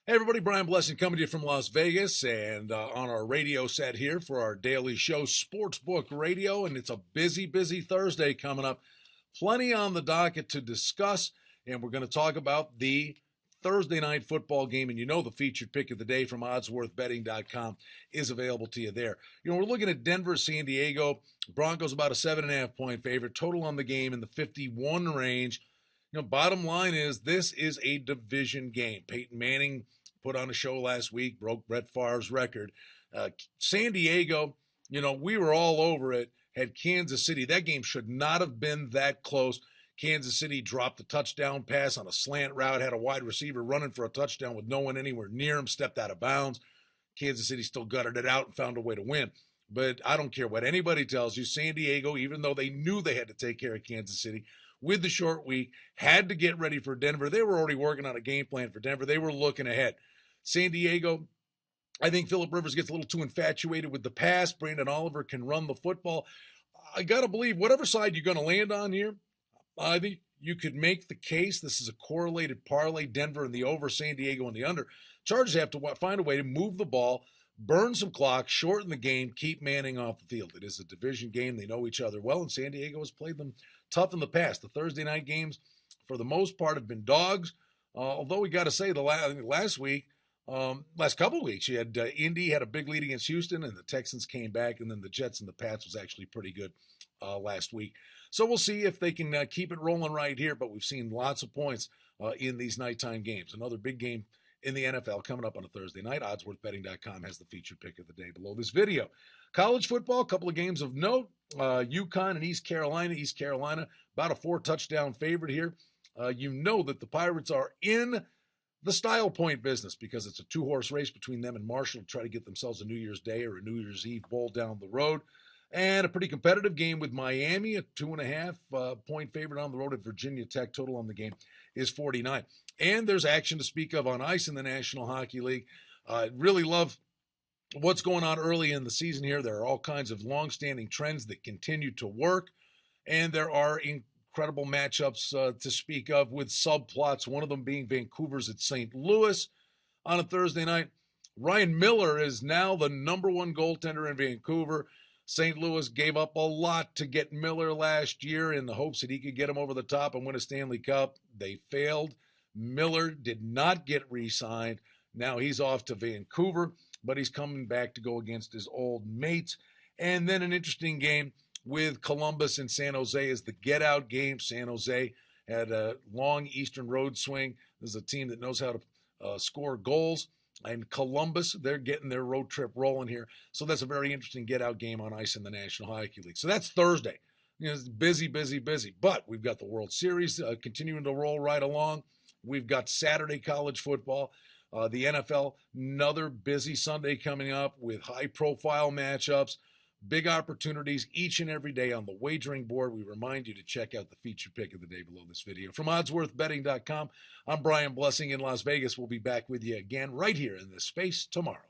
Hey everybody, Brian Blessing coming to you from Las Vegas and on our radio set here for our daily show, Sportsbook Radio, and it's a busy Thursday coming up. Plenty on the docket to discuss, and we're going to talk about the Thursday night football game, and you know the featured pick of the day from oddsworthbetting.com is available to you there. You know, we're looking at Denver, San Diego. Broncos about a 7.5-point favorite, total on the game in the 51 range. You know, bottom line is this is a division game. Peyton Manning put on a show last week, broke Brett Favre's record. San Diego, you know, we were all over it, had Kansas City. That game should not have been that close. Kansas City dropped a touchdown pass on a slant route, had a wide receiver running for a touchdown with no one anywhere near him, stepped out of bounds. Kansas City still gutted it out and found a way to win. But I don't care what anybody tells you, San Diego, even though they knew they had to take care of Kansas City, with the short week, had to get ready for Denver. They were already working on a game plan for Denver. They were looking ahead. San Diego, I think Philip Rivers gets a little too infatuated with the pass. Brandon Oliver can run the football. I got to believe whatever side you're going to land on here, I think you could make the case. This is a correlated parlay, Denver and the over, San Diego and the under. Chargers have to find a way to move the ball, burn some clock, shorten the game, keep Manning off the field. It is a division game. They know each other well, and San Diego has played them tough in the past. The Thursday night games, for the most part, have been dogs. Although we got to say, last week, last couple of weeks, you had Indy had a big lead against Houston, and the Texans came back, and then the Jets and the Pats was actually pretty good last week. So we'll see if they can keep it rolling right here, but we've seen lots of points in these nighttime games. Another big game in the NFL coming up on a Thursday night. Oddsworthbetting.com has the featured pick of the day below this video. College football, a couple of games of note. UConn and East Carolina. East Carolina, about a 4-touchdown favorite here. You know that the Pirates are in the style point business because it's a 2-horse race between them and Marshall to try to get themselves a New Year's Day or a New Year's Eve bowl down the road. And a pretty competitive game with Miami, a 2.5-point favorite on the road at Virginia Tech. Total on the game is 49. And there's action to speak of on ice in the National Hockey League. Really love what's going on early in the season here. There are all kinds of long-standing trends that continue to work, and there are incredible matchups to speak of with subplots, one of them being Vancouver's at St. Louis on a Thursday night. Ryan Miller is now the number one goaltender in Vancouver. St. Louis gave up a lot to get Miller last year in the hopes that he could get him over the top and win a Stanley Cup. They failed. Miller did not get re-signed. Now he's off to Vancouver, but he's coming back to go against his old mates. And then an interesting game with Columbus and San Jose is the get-out game. San Jose had a long Eastern road swing. This is a team that knows how to score goals. And Columbus, they're getting their road trip rolling here. So that's a very interesting get-out game on ice in the National Hockey League. So that's Thursday. You know, it's busy. But we've got the World Series continuing to roll right along. We've got Saturday college football. The NFL, another busy Sunday coming up with high-profile matchups, big opportunities each and every day on the wagering board. We remind you to check out the featured pick of the day below this video. From oddsworthbetting.com, I'm Brian Blessing in Las Vegas. We'll be back with you again right here in this space tomorrow.